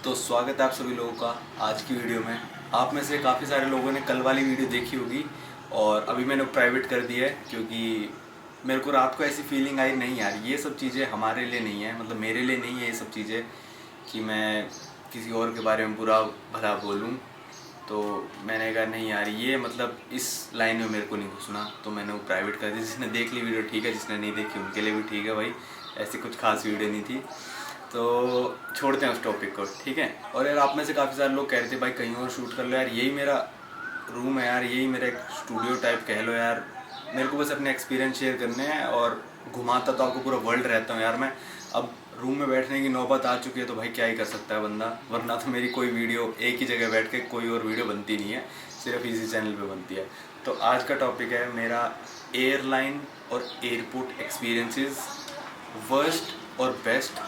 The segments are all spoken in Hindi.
तो स्वागत है आप सभी लोगों का आज की वीडियो में। आप में से काफ़ी सारे लोगों ने कल वाली वीडियो देखी होगी और अभी मैंने प्राइवेट कर दी है क्योंकि मेरे को रात को ऐसी फीलिंग आई, नहीं यार ये सब चीज़ें हमारे लिए नहीं है, मतलब मेरे लिए नहीं है ये सब चीज़ें कि मैं किसी और के बारे में बुरा भला बोलूँ। तो मैंने कहा नहीं यार ये मतलब इस लाइन में मेरे को नहीं घुसना, तो मैंने वो प्राइवेट कर दी। जिसने देख ली वीडियो ठीक है, जिसने नहीं देखी उनके लिए भी ठीक है भाई, ऐसी कुछ खास वीडियो नहीं थी। तो छोड़ते हैं उस टॉपिक को, ठीक है। और यार आप में से काफ़ी सारे लोग कह रहे थे भाई कहीं और शूट कर लो यार, यही मेरा रूम है यार, यही मेरा एक स्टूडियो टाइप कह लो यार। मेरे को बस अपने एक्सपीरियंस शेयर करने हैं और घुमाता तो आपको पूरा वर्ल्ड रहता हूँ यार मैं। अब रूम में बैठने की नौबत आ चुकी है तो भाई क्या ही कर सकता है बंदा, वरना तो मेरी कोई वीडियो एक ही जगह बैठ के कोई और वीडियो बनती नहीं है, सिर्फ इसी चैनल पे बनती है। तो आज का टॉपिक है मेरा एयरलाइन और एयरपोर्ट एक्सपीरियंसेस, वर्स्ट और बेस्ट।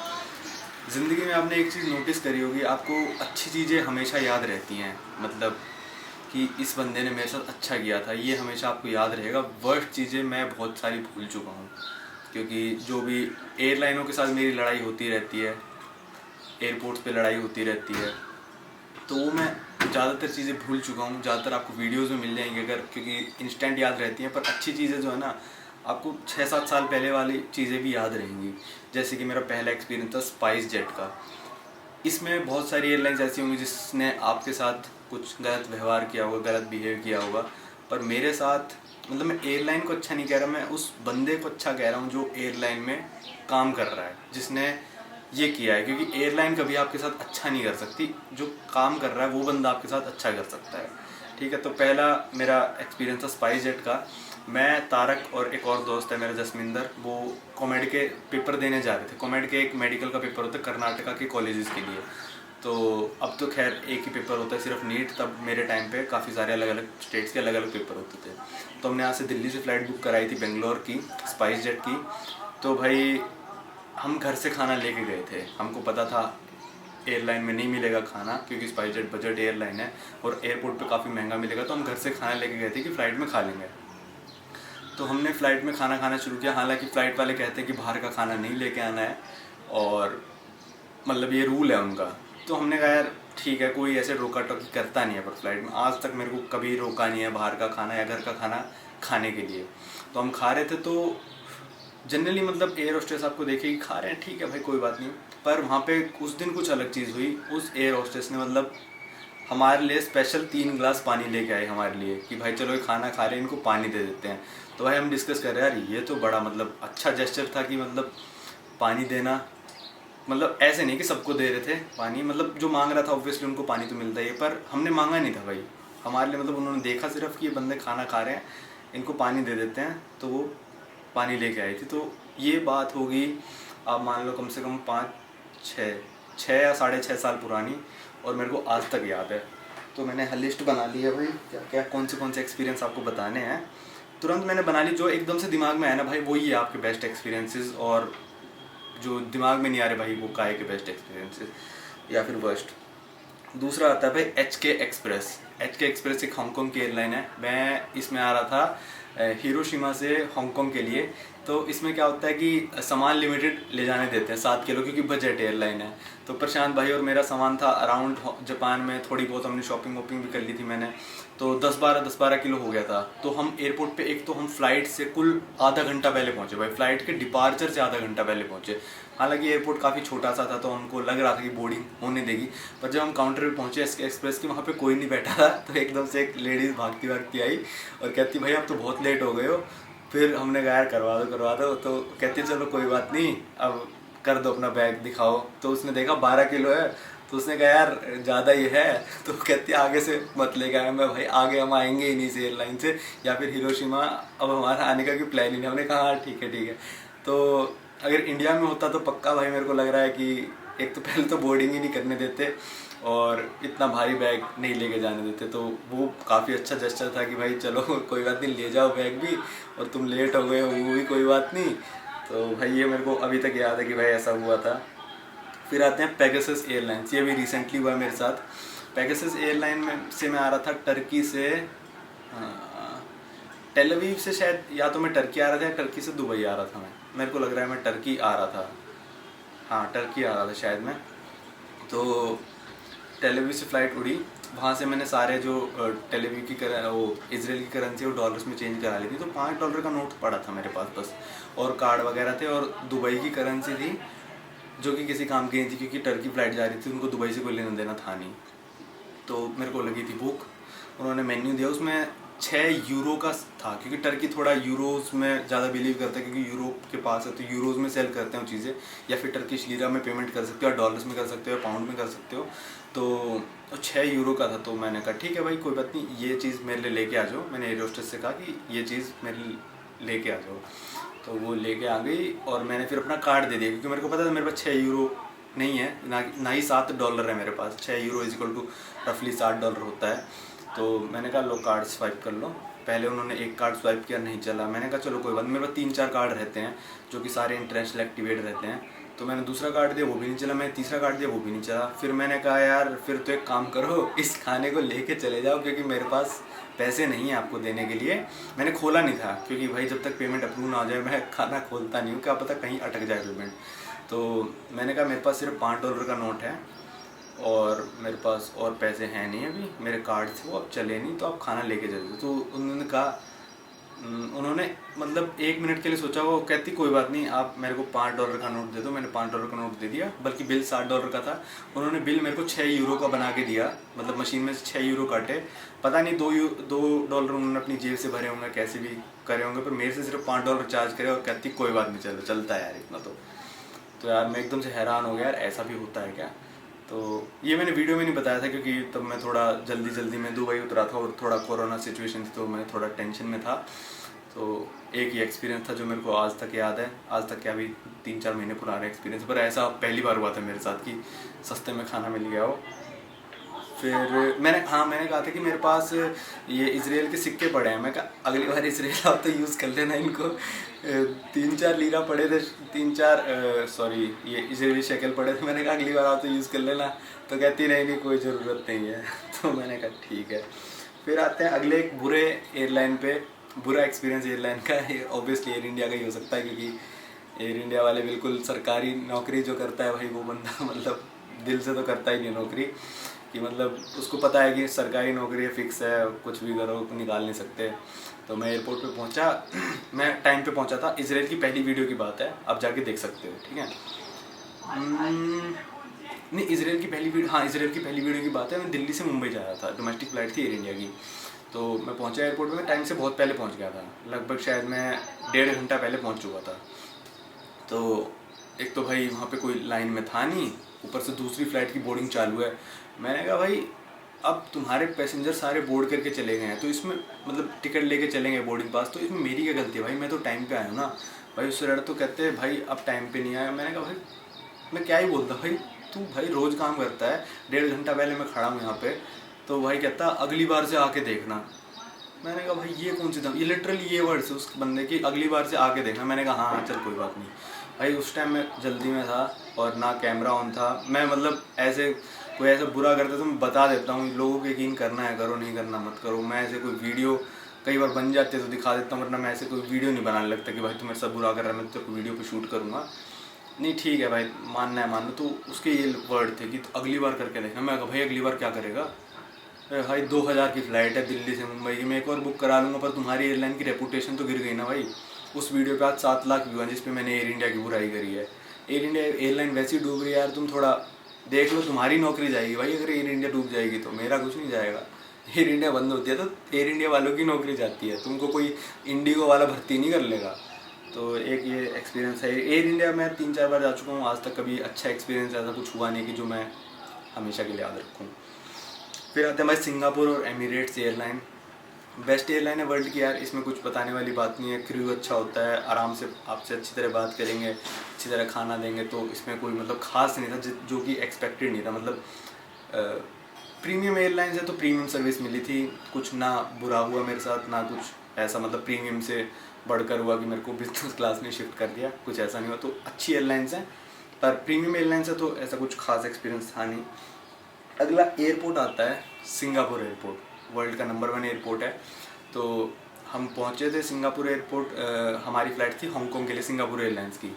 ज़िंदगी में आपने एक चीज़ नोटिस करी होगी, आपको अच्छी चीज़ें हमेशा याद रहती हैं, मतलब कि इस बंदे ने मेरे साथ अच्छा किया था, ये हमेशा आपको याद रहेगा। वर्स्ट चीज़ें मैं बहुत सारी भूल चुका हूँ क्योंकि जो भी एयरलाइनों के साथ मेरी लड़ाई होती रहती है, एयरपोर्ट्स पे लड़ाई होती रहती है, तो वो मैं ज़्यादातर चीज़ें भूल चुका हूँ। ज़्यादातर आपको वीडियोज़ में मिल जाएंगे अगर, क्योंकि इंस्टेंट याद रहती हैं, पर अच्छी चीज़ें जो है ना आपको 6-7 साल पहले वाली चीज़ें भी याद रहेंगी। जैसे कि मेरा पहला एक्सपीरियंस था स्पाइस जेट का। इसमें बहुत सारी एयरलाइंस ऐसी होंगी जिसने आपके साथ कुछ गलत व्यवहार किया होगा, गलत बिहेव किया होगा, पर मेरे साथ, मतलब मैं एयरलाइन को अच्छा नहीं कह रहा, मैं उस बंदे को अच्छा कह रहा हूँ जो एयरलाइन में काम कर रहा है, जिसने ये किया है। क्योंकि एयरलाइन कभी आपके साथ अच्छा नहीं कर सकती, जो काम कर रहा है वो बंदा आपके साथ अच्छा कर सकता है, ठीक है। तो पहला मेरा एक्सपीरियंस था स्पाइस जेट का। मैं, तारक और एक और दोस्त है मेरा जसमिंदर, वो कॉमेड के पेपर देने जा रहे थे। कॉमेड के एक मेडिकल का पेपर होता है कर्नाटका के कॉलेजेस के लिए। तो अब तो खैर एक ही पेपर होता है, सिर्फ नीट। तब मेरे टाइम पे काफ़ी सारे अलग अलग स्टेट्स के अलग अलग पेपर होते थे। तो हमने यहाँ से दिल्ली से फ़्लाइट बुक कराई थी बेंगलोर की, स्पाइस जेट की। तो भाई हम घर से खाना लेके गए थे, हमको पता था एयरलाइन में नहीं मिलेगा खाना क्योंकि स्पाइस जेट बजट एयरलाइन है और एयरपोर्ट पे काफ़ी महंगा मिलेगा, तो हम घर से खाना लेके गए थे कि फ़्लाइट में खा लेंगे। तो हमने फ़्लाइट में खाना खाना शुरू किया। हालांकि फ़्लाइट वाले कहते हैं कि बाहर का खाना नहीं लेके आना है और मतलब ये रूल है उनका। तो हमने कहा यार ठीक है, कोई ऐसे रोका टोकी करता नहीं है, पर फ्लाइट में आज तक मेरे को कभी रोका नहीं है बाहर का खाना या घर का खाना खाने के लिए। तो हम खा रहे थे, तो जनरली मतलब एयर होस्टेस आपको देखेगी खा रहे हैं, ठीक है भाई कोई बात नहीं। पर वहाँ पे उस दिन कुछ अलग चीज़ हुई। उस एयर होस्टेस ने मतलब हमारे लिए स्पेशल 3 गिलास पानी लेके आए हमारे लिए कि भाई चलो ये खाना खा रहे हैं, इनको पानी दे देते हैं। तो भाई हम डिस्कस कर रहे हैं यार ये तो बड़ा मतलब अच्छा जेस्चर था कि मतलब पानी देना, मतलब ऐसे नहीं कि सबको दे रहे थे पानी, मतलब जो मांग रहा था ऑब्वियसली उनको पानी तो मिलता ही है, पर हमने मांगा नहीं था भाई हमारे लिए। मतलब उन्होंने देखा सिर्फ कि ये बंदे खाना खा रहे हैं, इनको पानी दे देते हैं, तो वो पानी लेके आई थी। तो ये बात होगी आप मान लो कम से कम 5-6 या 6.5 साल पुरानी, और मेरे को आज तक याद है। तो मैंने लिस्ट बना ली है भाई, क्या क्या कौन से एक्सपीरियंस आपको बताने हैं। तुरंत मैंने बना ली, जो एकदम से दिमाग में आया ना भाई वही है आपके बेस्ट एक्सपीरियंसेस, और जो दिमाग में नहीं आ रहे भाई वो काहे के बेस्ट एक्सपीरियंसेस या फिर वर्स्ट। दूसरा आता है भाई HK एक्सप्रेस। HK एक्सप्रेस एक हांगकांग की एयरलाइन है। मैं इसमें आ रहा था हिरोशिमा से हांगकांग के लिए। तो इसमें क्या होता है कि सामान लिमिटेड ले जाने देते हैं 7 किलो, क्योंकि बजट एयरलाइन है। तो प्रशांत भाई और मेरा सामान था अराउंड जापान में, थोड़ी बहुत हमने शॉपिंग वॉपिंग भी कर ली थी मैंने, तो 10-12 किलो हो गया था। तो हम एयरपोर्ट पे, एक तो हम फ्लाइट से कुल आधा घंटा पहले पहुंचे भाई, फ्लाइट के डिपार्चर से आधा घंटा पहले पहुंचे। हालांकि एयरपोर्ट काफ़ी छोटा सा था तो हमको लग रहा था कि बोर्डिंग होने देगी, पर जब हम काउंटर पे पहुंचे SK एक्सप्रेस के, वहाँ पे कोई नहीं बैठा था। तो एकदम से एक लेडीज़ भागती भागती आई और कहती भाई आप तो बहुत लेट हो गए हो। फिर हमने कहा यार करवा दो। तो कहती चलो कोई बात नहीं, अब कर दो अपना बैग दिखाओ। तो उसने देखा 12 किलो है, तो उसने कहा यार ज़्यादा ही है। तो कहती आगे से मत लेके आया। मैं भाई आगे हम आएंगे ही नहीं इस एयरलाइन से, या फिर हिरोशिमा अब हमारा आने का कोई प्लान ही नहीं। हमने कहा हाँ ठीक है। तो अगर इंडिया में होता तो पक्का भाई मेरे को लग रहा है कि एक तो पहले तो बोर्डिंग ही नहीं करने देते और इतना भारी बैग नहीं लेके जाने देते। तो वो काफ़ी अच्छा जेस्चर था कि भाई चलो कोई बात नहीं, ले जाओ बैग भी, और तुम लेट हो गए हो वो भी कोई बात नहीं। तो भाई ये मेरे को अभी तक याद है कि भाई ऐसा हुआ था। फिर आते हैं पेगासस एयरलाइंस। ये भी रिसेंटली हुआ मेरे साथ। पेगासस एयरलाइन में से मैं आ रहा था टर्की से, टेल अवीव से शायद, या तो मैं टर्की आ रहा था या टर्की से दुबई आ रहा था। मेरे को लग रहा है मैं टर्की आ रहा था, हाँ टर्की आ रहा था शायद मैं। तो टेल से फ़्लाइट उड़ी, वहाँ से मैंने सारे जो टेल की वो इजराइल की करेंसी वो डॉलर्स में चेंज करा ली थी। तो $5 का नोट पड़ा था मेरे पास बस, और कार्ड वगैरह थे, और दुबई की करेंसी थी जो कि किसी काम की नहीं थी, क्योंकि टर्की फ़्लाइट जा रही थी, उनको दुबई से कोई लेना देना था नहीं। तो मेरे को लगी थी भूख, उन्होंने मेन्यू दिया, उसमें 6 यूरो का था, क्योंकि टर्की थोड़ा यूरोज़ में ज़्यादा बिलीव करता है, क्योंकि यूरोप के पास है तो यूरोज़ में सेल करते हैं वो चीज़ें, या फिर टर्किश लीरा में पेमेंट कर सकते हो, या डॉलर्स में कर सकते हो, या पाउंड में कर सकते हो। तो 6 यूरो का था, तो मैंने कहा ठीक है भाई कोई बात नहीं, ये चीज़ मेरे लिए लेके आ जाओ। मैंने एयर होस्टेस से कहा कि ये चीज़ मेरे लिए लेके आ जाओ, तो वो लेके आ गई, और मैंने फिर अपना कार्ड दे दिया, क्योंकि मेरे को पता था मेरे पास 6 यूरो नहीं है, ना ही $7 है मेरे पास। 6 यूरो इजिकल टू रफली $60 होता है। तो मैंने कहा लो कार्ड स्वाइप कर लो। पहले उन्होंने एक कार्ड स्वाइप किया, नहीं चला। मैंने कहा चलो कोई बात नहीं, मेरे पास 3-4 कार्ड रहते हैं जो कि सारे इंटरनेशनल एक्टिवेट रहते हैं। तो मैंने दूसरा कार्ड दिया, वो भी नहीं चला। मैंने तीसरा कार्ड दिया, वो भी नहीं चला। फिर मैंने कहा यार फिर तो एक काम करो, इस खाने को लेके चले जाओ, क्योंकि मेरे पास पैसे नहीं है आपको देने के लिए। मैंने खोला नहीं था, क्योंकि भाई जब तक पेमेंट अप्रूव ना हो जाए मैं खाना खोलता नहीं हूँ, क्या पता कहीं अटक जाए पेमेंट। तो मैंने कहा मेरे पास सिर्फ $5 का नोट है, और मेरे पास और पैसे हैं नहीं अभी, मेरे कार्ड थे वो अब चले नहीं, तो आप खाना लेके चले। तो उन्होंने कहा, उन्होंने मतलब 1 मिनट के लिए सोचा, वो कहती कोई बात नहीं आप मेरे को $5 का नोट दे दो। मैंने $5 का नोट दे दिया, बल्कि बिल $60 का था। उन्होंने बिल मेरे को 6 यूरो का बना के दिया, मतलब मशीन में से 6 यूरो काटे। पता नहीं $2 उन्होंने अपनी जेब से भरे होंगे, कैसे भी करे होंगे, पर मेरे से सिर्फ $5 चार्ज करे, और कहती कोई बात नहीं चलो चलता है यार इतना। तो यार मैं एकदम से हैरान हो गया, यार ऐसा भी होता है क्या। तो ये मैंने वीडियो में नहीं बताया था, क्योंकि तब मैं थोड़ा जल्दी में दुबई उतरा था, और थोड़ा कोरोना सिचुएशन थी, तो मैं थोड़ा टेंशन में था। तो एक ही एक्सपीरियंस था जो मेरे को आज तक याद है। आज तक क्या, भी 3-4 महीने पुराना एक्सपीरियंस, पर ऐसा पहली बार हुआ था मेरे साथ कि सस्ते में खाना मिल गया हो। फिर मैंने कहा था कि मेरे पास ये इजराइल के सिक्के पड़े हैं। मैं कहा अगली बार इजराइल आओ तो यूज़ कर लेना इनको। 3-4 लीरा पड़े थे, 3-4 सॉरी ये इजरायली शेकल पड़े थे। मैंने कहा अगली बार आओ तो यूज़ कर लेना। तो कहती नहीं कोई ज़रूरत नहीं है। तो मैंने कहा ठीक है। फिर आते हैं अगले एक बुरे एयरलाइन पे। बुरा एक्सपीरियंस एयरलाइन का ऑब्वियसली एयर इंडिया का ही हो सकता है, क्योंकि एयर इंडिया वाले बिल्कुल सरकारी नौकरी जो करता है भाई वो बंदा मतलब दिल से तो करता ही नहीं नौकरी, कि मतलब उसको पता है कि सरकारी नौकरी फिक्स है, कुछ भी करो निकाल नहीं सकते। तो मैं एयरपोर्ट पे पहुंचा, मैं टाइम पे पहुंचा था। इजराइल की पहली वीडियो की बात है, आप जाके देख सकते हो, ठीक है। नहीं इजराइल की पहली वीडियो, हाँ इजराइल की पहली वीडियो की बात है। मैं दिल्ली से मुंबई जा रहा था, डोमेस्टिक फ्लाइट थी एयर इंडिया की। तो मैं पहुंचा एयरपोर्ट में, टाइम से बहुत पहले पहुंच गया था, लगभग शायद मैं 1.5 घंटा पहले पहुंच चुका था। तो एक तो भाई वहाँ पे कोई लाइन में था नहीं, ऊपर से दूसरी फ़्लाइट की बोर्डिंग चालू है। मैंने कहा भाई अब तुम्हारे पैसेंजर सारे बोर्ड करके चले गए हैं, तो इसमें मतलब टिकट लेके चलेंगे बोर्डिंग पास, तो इसमें मेरी क्या गलती है भाई, मैं तो टाइम पे आया हूँ ना। भाई उससे लड़ तो कहते हैं भाई अब टाइम पे नहीं आया। मैंने कहा भाई मैं क्या ही बोलता, भाई तू भाई रोज़ काम करता है, 1.5 घंटा पहले मैं खड़ा हूँ यहाँ पे। तो भाई कहता अगली बार से आके देखना। मैंने कहा भाई ये कौन सी दम, ये लिटरली ये वर्ड्स उस बंदे की, अगली बार से आके देखना। मैंने कहा हाँ चल कोई बात नहीं। भाई उस टाइम मैं जल्दी में था और ना कैमरा ऑन था। मैं मतलब ऐसे कोई ऐसा बुरा करता तो मैं बता देता हूँ, लोगों को यकीन करना है करो, नहीं करना मत करो। मैं ऐसे कोई वीडियो कई बार बन जाते तो दिखा देता हूँ, वरना मैं ऐसे कोई वीडियो नहीं बनाने लगता कि भाई तुम मेरे साथ बुरा कर रहा है मैं तो वीडियो पे शूट करूँगा। नहीं ठीक है भाई मानना है मान लो। तो उसके ये वर्ड थे कि तो अगली बार करके देखना। मैं कहा भाई अगली बार क्या करेगा, भाई 2000 की फ़्लाइट है दिल्ली से मुंबई की, मैं एक और बुक करा लूँगा, पर तुम्हारी एयरलाइन की रेपूटेशन तो गिर गई ना भाई। उस वीडियो पे आज 7 लाख व्यू हैं जिस पे मैंने एयर इंडिया की बुराई करी है। एयर इंडिया एयरलाइन वैसी डूब रही है यार, तुम थोड़ा देख लो, तुम्हारी नौकरी जाएगी भाई अगर एयर इंडिया डूब जाएगी तो, मेरा कुछ नहीं जाएगा। एयर इंडिया बंद होती है तो एयर इंडिया वालों की नौकरी जाती है, तुमको कोई इंडिगो वाला भर्ती नहीं कर लेगा। तो एक ये एक्सपीरियंस है। एयर इंडिया मैं 3-4 बार जा चुका हूँ, आज तक कभी अच्छा एक्सपीरियंस ऐसा कुछ हुआ नहीं कि जो मैं हमेशा के लिए याद रखूँ। फिर आते हैं भाई सिंगापुर और एमिरेट्स एयरलाइन। बेस्ट एयरलाइन है वर्ल्ड की यार, इसमें कुछ बताने वाली बात नहीं है। क्रू अच्छा होता है, आराम से आपसे अच्छी तरह बात करेंगे, अच्छी तरह खाना देंगे, तो इसमें कोई मतलब खास नहीं था जो कि एक्सपेक्टेड नहीं था। मतलब प्रीमियम एयरलाइंस है तो प्रीमियम सर्विस मिली थी, कुछ ना बुरा हुआ मेरे साथ ना कुछ ऐसा मतलब प्रीमियम से बढ़कर हुआ कि मेरे को बिजनेस क्लास में शिफ्ट कर दिया, कुछ ऐसा नहीं हुआ। तो अच्छी एयरलाइंस हैं, पर प्रीमियम एयरलाइंस है तो ऐसा कुछ खास एक्सपीरियंस था नहीं। अगला एयरपोर्ट आता है सिंगापुर एयरपोर्ट, वर्ल्ड का नंबर 1 एयरपोर्ट है। तो हम पहुंचे थे सिंगापुर एयरपोर्ट, हमारी फ़्लाइट थी हांगकांग के लिए सिंगापुर एयरलाइंस की।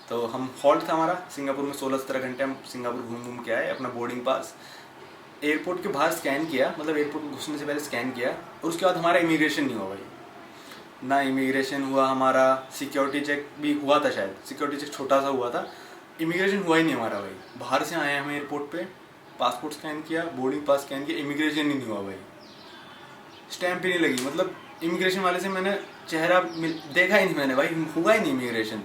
तो हम हॉल्ट था हमारा सिंगापुर में 16-17 घंटे, हम सिंगापुर घूम के आए, अपना बोर्डिंग पास एयरपोर्ट के बाहर स्कैन किया, मतलब एयरपोर्ट में घुसने से पहले स्कैन किया, और उसके बाद हमारा इमिग्रेशन नहीं हुआ भाई, ना इमिग्रेशन हुआ हमारा। सिक्योरिटी चेक भी हुआ था शायद, सिक्योरिटी चेक छोटा सा हुआ था, इमिग्रेशन हुआ ही नहीं हमारा भाई। बाहर से आए हम एयरपोर्ट पे, पासपोर्ट स्कैन किया, बोर्डिंग पास स्कैन किया, इमिग्रेशन ही नहीं हुआ भाई, स्टैम्प ही नहीं लगी। मतलब इमिग्रेशन वाले से मैंने चेहरा देखा ही नहीं मैंने भाई, हुआ ही नहीं इमिग्रेशन।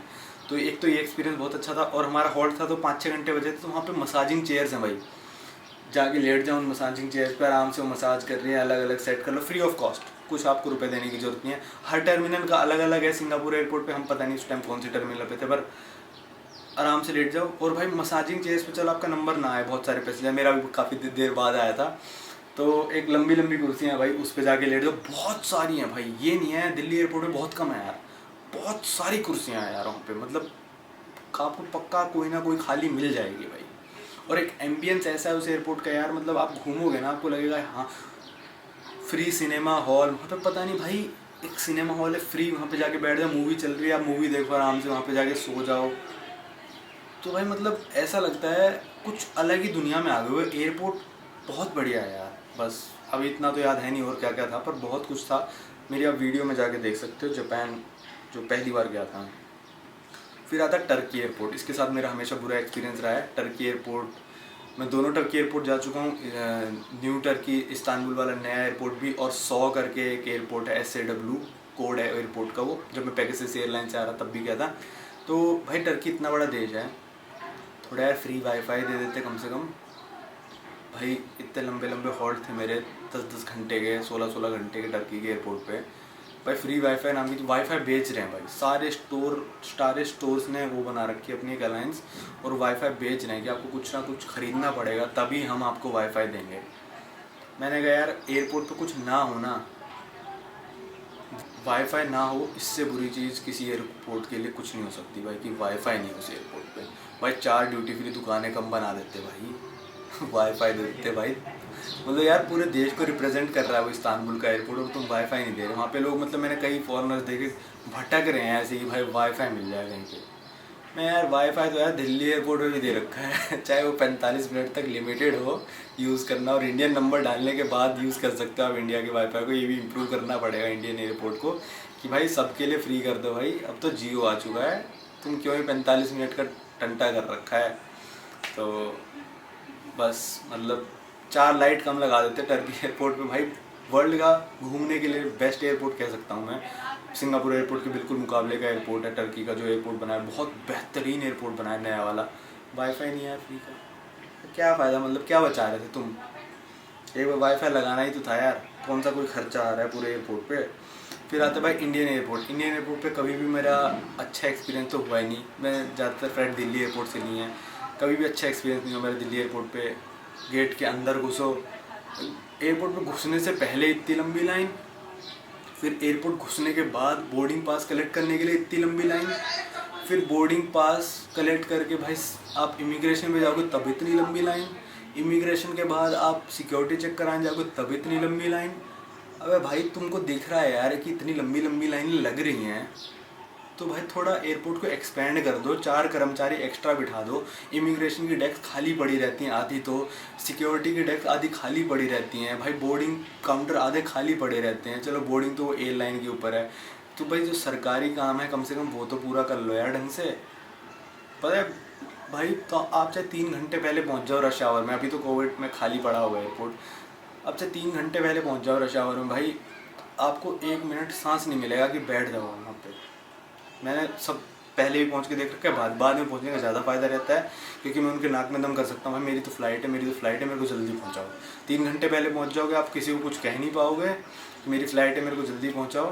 तो एक तो ये एक्सपीरियंस बहुत अच्छा था। और हमारा हॉल्ट था तो 5-6 घंटे बचे थे, तो वहाँ पे मसाजिंग चेयर्स हैं भाई, जाके लेट जाओ उन मसाजिंग चेयर्स पे, आराम से वो मसाज कर रही है, अलग अलग सेट कर लो, फ्री ऑफ कॉस्ट, कुछ आपको रुपए देने की जरूरत नहीं है। हर टर्मिनल का अलग अलग है। सिंगापुर एयरपोर्ट पे हम पता नहीं उस टाइम कौन सी टर्मिनल पे थे, पर आराम से लेट जाओ। और भाई मसाजिंग चेयर्स पे चलो आपका नंबर ना आए, बहुत सारे पैसेंजर, मेरा भी काफ़ी देर बाद आया था, तो एक लंबी लंबी कुर्सियाँ भाई, उस पर जाके लेट जाओ, बहुत सारी हैं भाई। ये नहीं है दिल्ली एयरपोर्ट में बहुत कम है यार, बहुत सारी कुर्सियाँ हैं यार वहाँ पे, मतलब आपको पक्का कोई ना कोई खाली मिल जाएगी भाई। और एक एम्बियंस ऐसा है उस एयरपोर्ट का यार, मतलब आप घूमोगे ना आपको लगेगा हाँ फ्री सिनेमा हॉल, वहाँ पे पता नहीं भाई, एक सिनेमा हॉल है फ्री, वहाँ पे जाके बैठ जाओ, मूवी चल रही है, आप मूवी देखो आराम से, वहाँ पे जाके सो जाओ। तो भाई मतलब ऐसा लगता है कुछ अलग ही दुनिया में आ गए हुए। एयरपोर्ट बहुत बढ़िया है यार, बस अभी इतना तो याद है नहीं और क्या क्या था, पर बहुत कुछ था। मेरी आप वीडियो में जाके देख सकते हो, जापान जो पहली बार गया था। फिर आता टर्की एयरपोर्ट, इसके साथ मेरा हमेशा बुरा एक्सपीरियंस रहा है। टर्की एयरपोर्ट, मैं दोनों टर्की एयरपोर्ट जा चुका हूँ, न्यू टर्की इस्तांबुल वाला नया एयरपोर्ट भी, और 100 करके एक एयरपोर्ट है, SAW कोड है एयरपोर्ट का, वो जब मैं पेगासस एयरलाइन से आ रहा तब भी गया था। तो भाई टर्की इतना बड़ा देश है, थोड़ा यार फ्री वाईफाई दे देते कम से कम भाई। इतने लंबे लंबे हॉल्ट थे मेरे, 10-10 घंटे के, 16-16 घंटे के टर्की के एयरपोर्ट पे भाई। फ्री वाईफाई नाम की वाईफाई बेच रहे हैं भाई, सारे स्टोर्स ने वो बना रखी है अपनी एक अलायंस, और वाईफाई बेच रहे हैं कि आपको कुछ ना कुछ खरीदना पड़ेगा तभी हम आपको वाईफाई देंगे। मैंने कहा यार एयरपोर्ट पे कुछ ना हो ना, वाईफाई ना हो, इससे बुरी चीज़ किसी एयरपोर्ट के लिए कुछ नहीं हो सकती भाई, कि वाईफाई नहीं हो उस एयरपोर्ट पे भाई। 4 ड्यूटी फ्री दुकानें कम बना देते भाई, वाईफाई दे देते भाई। मतलब यार पूरे देश को रिप्रेजेंट कर रहा है वो इस्तांबुल का एयरपोर्ट, और तुम वाईफाई नहीं दे रहे वहाँ पे। लोग मतलब मैंने कई फॉरेनर्स देखे भटक रहे हैं ऐसे ही भाई, वाईफाई मिल जाए कहीं पे। मैं यार वाईफाई तो यार दिल्ली एयरपोर्ट में भी दे रखा है चाहे वो 45 मिनट तक लिमिटेड हो यूज़ करना, और इंडियन नंबर डालने के बाद यूज़ कर सकते हो आप इंडिया के वाईफाई को। ये भी इम्प्रूव करना पड़ेगा इंडियन एयरपोर्ट को कि भाई सबके लिए फ्री कर दो भाई। अब तो जियो आ चुका है, तुम क्यों ही 45 मिनट का टंटा कर रखा है। तो बस मतलब 4 लाइट कम लगा देते टर्की एयरपोर्ट पे भाई। वर्ल्ड का घूमने के लिए बेस्ट एयरपोर्ट कह सकता हूँ मैं। सिंगापुर एयरपोर्ट के बिल्कुल मुकाबले का एयरपोर्ट है टर्की का जो एयरपोर्ट बनाया, बहुत बेहतरीन एयरपोर्ट बनाया नया वाला। वाईफाई नहीं है फ्री का, तो क्या फ़ायदा, मतलब क्या बचा रहे थे तुम। एक बार वाईफाई लगाना ही तो था यार, कौन सा कोई खर्चा आ रहा है पूरे एयरपोर्ट पे। फिर आता है भाई इंडियन एयरपोर्ट। इंडियन एयरपोर्ट पे कभी भी मेरा अच्छा एक्सपीरियंस तो हुआ ही नहीं। मैं ज़्यादातर फ्लाइट दिल्ली एयरपोर्ट से नहीं है, कभी भी अच्छा एक्सपीरियंस नहीं हुआ मेरा दिल्ली एयरपोर्ट पे। गेट के अंदर घुसो, एयरपोर्ट पे घुसने से पहले इतनी लंबी लाइन, फिर एयरपोर्ट घुसने के बाद बोर्डिंग पास कलेक्ट करने के लिए इतनी लंबी लाइन, फिर बोर्डिंग पास कलेक्ट करके भाई आप इमिग्रेशन में जाओगे तब इतनी लंबी लाइन, इमिग्रेशन के बाद आप सिक्योरिटी चेक कराने जाओगे तब इतनी लंबी लाइन। अबे भाई तुमको दिख रहा है यार कि इतनी लंबी लंबी लाइन लग रही हैं, तो भाई थोड़ा एयरपोर्ट को एक्सपेंड कर दो, 4 कर्मचारी एक्स्ट्रा बिठा दो। इमिग्रेशन की डेस्क खाली पड़ी रहती हैं आधी, तो सिक्योरिटी की डेस्क आधी खाली पड़ी रहती हैं भाई, बोर्डिंग काउंटर आधे खाली पड़े रहते हैं। चलो बोर्डिंग तो एयरलाइन के ऊपर है, तो भाई जो सरकारी काम है कम से कम वो तो पूरा कर लो यार ढंग से। पता है भाई, तो आप चाहे 3 घंटे पहले पहुंच जाओ रश आवर में, अभी तो कोविड में खाली पड़ा हुआ है एयरपोर्ट, अब चाहे 3 घंटे पहले पहुंच जाओ रश आवर में भाई, आपको 1 मिनट सांस नहीं मिलेगा कि बैठ जाओ वहाँ पे। मैंने सब पहले भी पहुंच के देख रखा है, बाद में पहुंचने का ज़्यादा फ़ायदा रहता है, क्योंकि मैं उनके नाक में दम कर सकता हूँ भाई मेरी तो फ़्लाइट है, मेरे को जल्दी पहुंचाओ। 3 घंटे पहले पहुंच जाओगे, आप किसी को कुछ कह नहीं पाओगे कि मेरी फ़्लाइट है मेरे को जल्दी पहुंचाओ,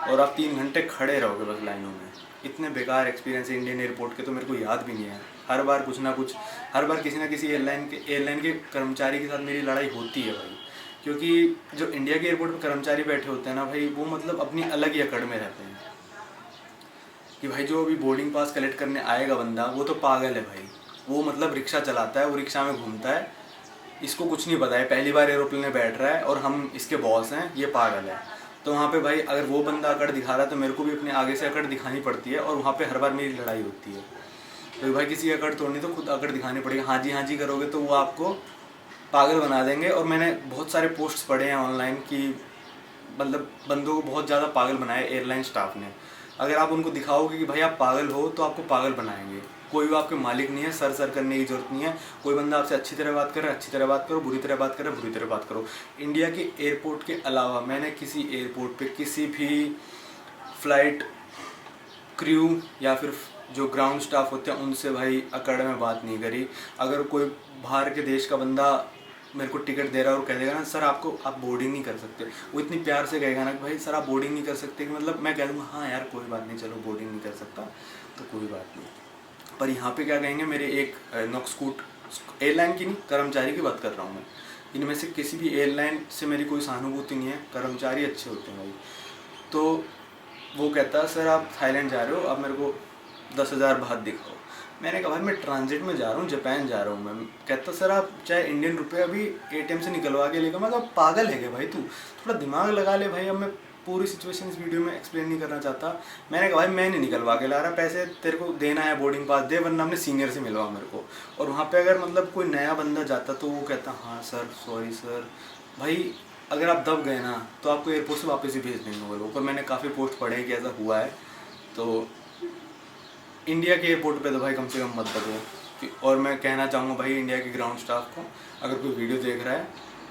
और आप 3 घंटे खड़े रहोगे बस लाइनों में। इतने बेकार एक्सपीरियंस है इंडियन एयरपोर्ट के, तो मेरे को याद भी नहीं है। हर बार कुछ ना कुछ, हर बार किसी ना किसी एयरलाइन के कर्मचारी के साथ मेरी लड़ाई होती है भाई, क्योंकि जो इंडिया के एयरपोर्ट पर कर्मचारी बैठे होते हैं ना भाई, वो मतलब अपनी अलग ही अकड़ में रहते हैं कि भाई जो अभी बोर्डिंग पास कलेक्ट करने आएगा बंदा, वो तो पागल है भाई, वो मतलब रिक्शा चलाता है, वो रिक्शा में घूमता है, इसको कुछ नहीं पता है, पहली बार एरोप्लेन में बैठ रहा है और हम इसके बॉस हैं, ये पागल है। तो वहाँ पे भाई अगर वो बंदा अकड़ दिखा रहा है तो मेरे को भी अपने आगे से अकड़ दिखानी पड़ती है, और वहाँ पे हर बार मेरी लड़ाई होती है। तो भाई किसी अकड़ तोड़नी तो खुद अकड़ दिखानी पड़ेगी। हाँ जी करोगे तो वो आपको पागल बना देंगे। और मैंने बहुत सारे पोस्ट्स पढ़े हैं ऑनलाइन कि मतलब बंदों को बहुत ज़्यादा पागल बनाया एयरलाइन स्टाफ ने। अगर आप उनको दिखाओगे कि भाई आप पागल हो तो आपको पागल बनाएंगे। कोई वो आपके मालिक नहीं है, सर करने की जरूरत नहीं है। कोई बंदा आपसे अच्छी तरह बात कर रहा है, अच्छी तरह बात करो, बुरी तरह बात कर रहा है, बुरी तरह बात करो। इंडिया के एयरपोर्ट के अलावा मैंने किसी एयरपोर्ट पे किसी भी फ्लाइट क्रू या फिर जो ग्राउंड स्टाफ होते हैं उनसे भाई अकड़ में बात नहीं करी। अगर कोई बाहर के देश का बंदा मेरे को टिकट दे रहा है और कह देगा ना सर आपको आप बोर्डिंग नहीं कर सकते, वो इतनी प्यार से कहेगा ना कि भाई सर आप बोर्डिंग नहीं कर सकते, कि मतलब मैं कह दूँगा हाँ यार कोई बात नहीं, चलो बोर्डिंग नहीं कर सकता तो कोई बात नहीं। पर यहाँ पे क्या कहेंगे, मेरे एक नॉक्सकूट एयरलाइन की नहीं, कर्मचारी की बात कर रहा हूँ मैं। इनमें से किसी भी एयरलाइन से मेरी कोई सहानुभूति नहीं है, कर्मचारी अच्छे होते हैं भाई। तो वो कहता सर आप थाईलैंड जा रहे हो, आप मेरे को 10,000 बात दिखाओ। मैंने कहा भाई मैं ट्रांजिट में जा रहा हूँ, जापान जा रहा हूँ मैं। कहता सर आप चाहे इंडियन रुपये अभी ATM से निकलवा के लेगा। मैं कहा पागल है क्या भाई तू, थोड़ा दिमाग लगा ले भाई। अब मैं पूरी सिचुएशन इस वीडियो में एक्सप्लेन नहीं करना चाहता। मैंने कहा भाई मैं नहीं निकलवा के ला रहा, पैसे तेरे को देना है बोर्डिंग पास दे, वरना अपने सीनियर से मिलवा मेरे को। और वहाँ पर अगर मतलब कोई नया बंदा जाता तो वो कहता हाँ सर सॉरी सर। भाई अगर आप दब गए ना तो आपको एयरपोर्ट से वापस ही भेज देंगे वो लोग। पर मैंने काफ़ी पोस्ट पढ़े हैं कि ऐसा हुआ है। तो इंडिया के एयरपोर्ट पे तो भाई कम से कम मत दबो। और मैं कहना चाहूँगा भाई इंडिया के ग्राउंड स्टाफ को, अगर कोई वीडियो देख रहा है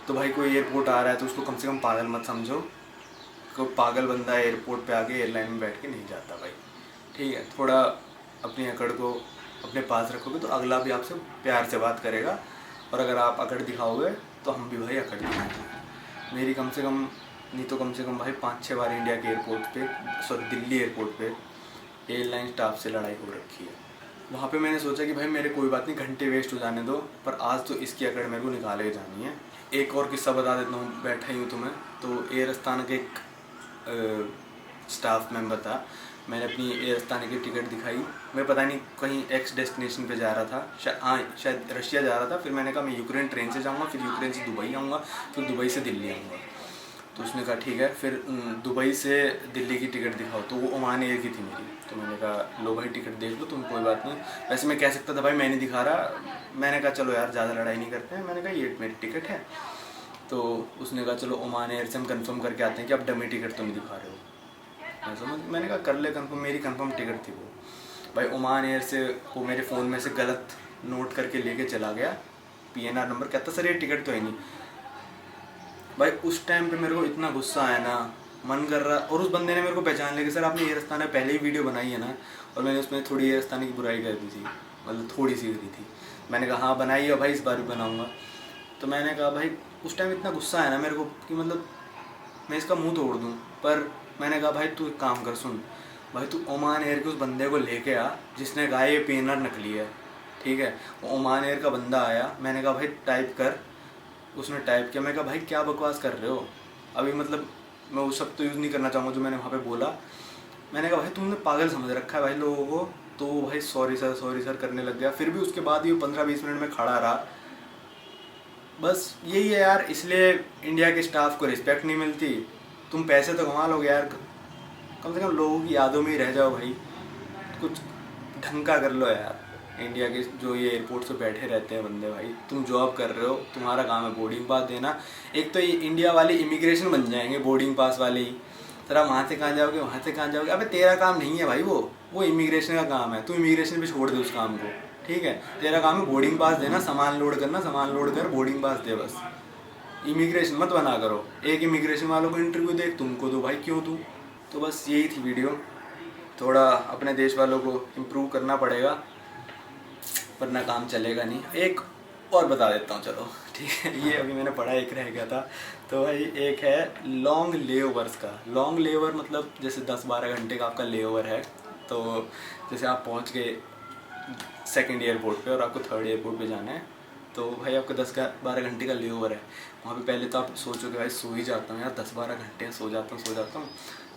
तो भाई कोई एयरपोर्ट आ रहा है तो उसको कम से कम पागल मत समझो। कोई पागल बंदा एयरपोर्ट पे आके एयरलाइन में बैठ के नहीं जाता भाई, ठीक है। थोड़ा अपनी अकड़ को अपने पास रखोगे तो अगला भी आपसे प्यार से बात करेगा। और अगर आप अकड़ दिखाओगे तो हम भी भाई अकड़ दिखाएंगे। मेरी कम से कम नहीं तो कम से कम भाई 5-6 बार इंडिया के एयरपोर्ट पे, सॉरी दिल्ली एयरपोर्ट पे एयरलाइन स्टाफ से लड़ाई हो रखी है। वहाँ पे मैंने सोचा कि भाई मेरे कोई बात नहीं, घंटे वेस्ट हो जाने दो, पर आज तो इसकी अकड़ मेरे को निकाल के जानी है। एक और किस्सा बता देता हूँ, बैठा ही हूँ तुम्हें। तो एयर अस्ताना के एक स्टाफ मेंबर था। मैंने अपनी एयर अस्ताना की टिकट दिखाई। मैं पता नहीं कहीं एक्स डेस्टिनेशन पे जा रहा था, शायद रशिया जा रहा था। फिर मैंने कहा मैं यूक्रेन ट्रेन से जाऊँगा, फिर यूक्रेन से दुबई आऊँगा, फिर दुबई से दिल्ली आऊँगा। तो उसने कहा ठीक है। फिर दुबई से दिल्ली की टिकट दिखाओ, तो वो ओमान एयर की थी मेरी। तो मैंने कहा लो भाई टिकट देख लो तुम, कोई बात नहीं। वैसे मैं कह सकता था भाई मैं नहीं दिखा रहा, मैंने कहा चलो यार ज़्यादा लड़ाई नहीं करते हैं। मैंने कहा ये मेरी टिकट है। तो उसने कहा चलो ओमान एयर से हम कंफर्म करके आते हैं कि आप डमी टिकट तो नहीं दिखा रहे हो। मैंने कहा कर ले कंफर्म, मेरी कंफर्म टिकट थी वो। भाई ओमान एयर से वो मेरे फ़ोन में से गलत नोट करके लेके चला गया PNR नंबर। कहता सर ये टिकट तो है नहीं। भाई उस टाइम पे मेरे को इतना गुस्सा आया ना, मन कर रहा। और उस बंदे ने मेरे को पहचान लिया कि सर आपने एयर अस्ताना पहले ही वीडियो बनाई है ना। और मैंने उसमें थोड़ी एयर अस्ताना की बुराई कर दी थी, मतलब थोड़ी सी करी थी। मैंने कहा हाँ बनाई है भाई, इस बार भी बनाऊँगा। तो मैंने कहा भाई उस टाइम इतना गुस्सा आया ना मेरे को कि मतलब मैं इसका मुँह तोड़ दूँ। पर मैंने कहा भाई तू एक काम कर, सुन भाई तू ओमान एयर के उस बंदे को लेके आ जिसने कहा ये PNR नकली है, ठीक है। वो ओमान एयर का बंदा आया। मैंने कहा भाई टाइप कर। उसने टाइप किया। मैं कहा भाई क्या बकवास कर रहे हो अभी, मतलब मैं वो शब्द तो यूज़ नहीं करना चाहूँगा जो मैंने वहाँ पे बोला। मैंने कहा भाई तुमने पागल समझ रखा है भाई लोगों को। तो वो भाई सॉरी सर करने लग गया। फिर भी उसके बाद ही वो 15-20 मिनट में खड़ा रहा। बस यही है यार, इसलिए इंडिया के स्टाफ को रिस्पेक्ट नहीं मिलती। तुम पैसे तो कमा लोगे यार, कम से कम लोगों की यादों में ही रह जाओ भाई, कुछ ढंग का कर लो यार। इंडिया के जो ये एयरपोर्ट से बैठे रहते हैं बंदे, भाई तुम जॉब कर रहे हो, तुम्हारा काम है बोर्डिंग पास देना। एक तो ये इंडिया वाले इमिग्रेशन बन जाएंगे बोर्डिंग पास वाले ही। तेरा वहाँ से कहाँ जाओगे, वहाँ से कहाँ जाओगे। अबे तेरा काम नहीं है भाई, वो इमिग्रेशन का काम है। तू इमिग्रेशन पे छोड़ दे उस काम को, ठीक है। तेरा काम है बोर्डिंग पास देना, सामान लोड करना, सामान लोड कर बोर्डिंग पास दे बस। इमिग्रेशन मत बना करो। एक इमिग्रेशन वालों को इंटरव्यू दे, तुमको दो भाई, क्यों तू। तो बस यही थी वीडियो। थोड़ा अपने देश वालों को इम्प्रूव करना पड़ेगा, वरना काम चलेगा नहीं। एक और बता देता हूँ चलो, ठीक है। ये अभी मैंने पढ़ा, एक रह गया था। तो भाई एक है लॉन्ग लेओवर्स का। लॉन्ग लेओवर मतलब जैसे 10-12 घंटे का आपका लेओवर है। तो जैसे आप पहुँच गए सेकंड एयरपोर्ट पे और आपको थर्ड एयरपोर्ट पे जाना है, तो भाई आपका 10-12 घंटे का लेओवर है। वहाँ पे पहले तो आप सोचोगे भाई सो ही जाता हूँ यार, 10-12 घंटे सो जाता हूँ।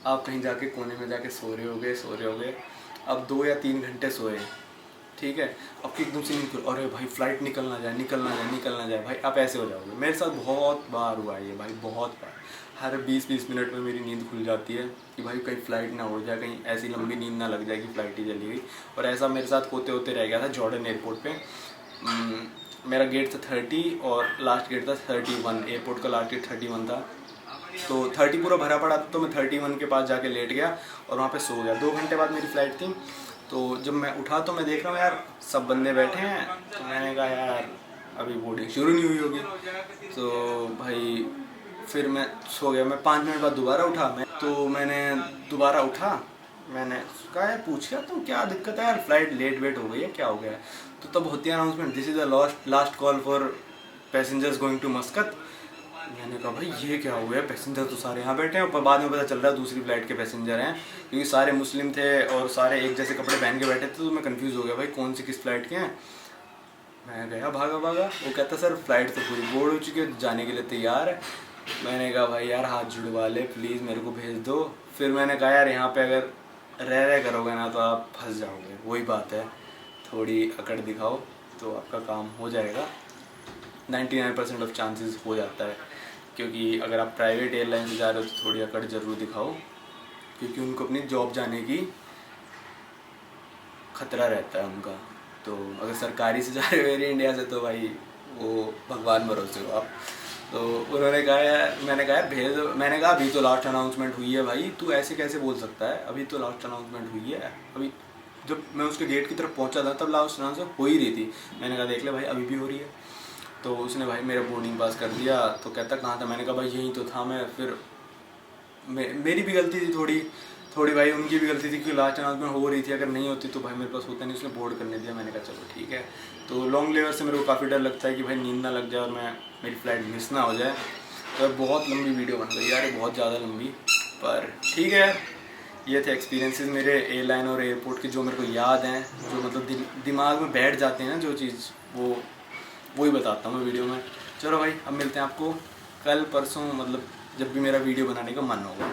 आप कहीं जाके कोने में जाके सो रहे होगे। अब 2 या 3 घंटे सोए, ठीक है। आपकी एकदम से नींद, अरे भाई फ्लाइट निकल ना जाए भाई, आप ऐसे हो जाओगे। मेरे साथ बहुत बार हुआ है ये भाई, बहुत बार। हर 20-20 मिनट में मेरी नींद खुल जाती है कि भाई कहीं फ़्लाइट ना उड़ जाए, कहीं ऐसी लंबी नींद ना लग जाए कि फ़्लाइट ही चली गई। और ऐसा मेरे साथ होते रह गया था जॉर्डन एयरपोर्ट पे। मेरा गेट था 30 और लास्ट गेट था 31, एयरपोर्ट का लास्ट गेट 31 था। तो 30 पूरा भरा पड़ा था, तो मैं 31 के पास जाके लेट गया और वहाँ पे सो गया। 2 घंटे बाद मेरी फ़्लाइट थी। तो जब मैं उठा तो मैं देख रहा हूँ यार सब बंदे बैठे हैं, तो मैंने कहा यार अभी बोर्डिंग शुरू नहीं हुई होगी। तो भाई फिर मैं सो गया। मैं 5 मिनट बाद दोबारा उठा, मैंने दोबारा उठा, मैंने कहा यार पूछ लिया तो क्या दिक्कत है यार, फ्लाइट लेट वेट हो गई है, क्या हो गया है। तो तब होती है announcement, this is the last call for passengers going to Muscat. मैंने कहा भाई ये क्या हो गया, पैसेंजर तो सारे यहाँ बैठे हैं। पर बाद में पता चल रहा है दूसरी फ्लाइट के पैसेंजर हैं, क्योंकि सारे मुस्लिम थे और सारे एक जैसे कपड़े पहन के बैठे थे। तो मैं कंफ्यूज हो गया भाई कौन सी किस फ्लाइट के हैं। मैं गया भागा। वो कहता सर फ्लाइट तो पूरी बोर्ड हो चुकी है, जाने के लिए तैयार है। मैंने कहा भाई यार हाथ जुड़वा ले प्लीज़, मेरे को भेज दो। फिर मैंने कहा यार यहाँ पे अगर रह करोगे ना तो आप फंस जाओगे, वही बात है, थोड़ी अकड़ दिखाओ तो आपका काम हो जाएगा। 99% ऑफ चांसेस हो जाता है, क्योंकि अगर आप प्राइवेट एयरलाइन से जा रहे हो तो थोड़ी अकड़ ज़रूर दिखाओ, क्योंकि उनको अपनी जॉब जाने की खतरा रहता है उनका। तो अगर सरकारी से जा रहे हो एयर इंडिया से तो भाई वो भगवान भरोसे हो आप। तो उन्होंने कहा यार, मैंने कहा यार भेज दो। मैंने कहा अभी तो लास्ट अनाउंसमेंट हुई है भाई, तू ऐसे कैसे बोल सकता है, अभी तो लास्ट अनाउंसमेंट हुई है। अभी जब मैं उसके गेट की तरफ पहुंचा था तब लास्ट अनाउंसमेंट हो ही रही थी। मैंने कहा देख ले भाई अभी भी हो रही है। तो उसने भाई मेरा बोर्डिंग पास कर दिया। तो कहता कहाँ था, मैंने कहा भाई यहीं तो था मैं। फिर मेरी भी गलती थी थोड़ी भाई, उनकी भी गलती थी क्योंकि लास्ट अनाउंसमेंट हो रही थी, अगर नहीं होती तो भाई मेरे पास होता नहीं, उसने बोर्ड करने दिया। मैंने कहा चलो ठीक है। तो लॉन्ग लेवर से मेरे को काफ़ी डर लगता है कि भाई नींद ना लग जाए और मेरी फ़्लाइट मिस ना हो जाए। तो बहुत लंबी वीडियो बन गई यार, बहुत ज़्यादा लंबी, पर ठीक है यार। ये थे एक्सपीरियंसेस मेरे एयरलाइन और एयरपोर्ट के, जो मेरे को याद हैं, जो मतलब दिमाग में बैठ जाते हैं ना जो चीज़, वो ही बताता हूँ मैं वीडियो में। चलो भाई अब मिलते हैं आपको कल परसों, मतलब जब भी मेरा वीडियो बनाने का मन होगा।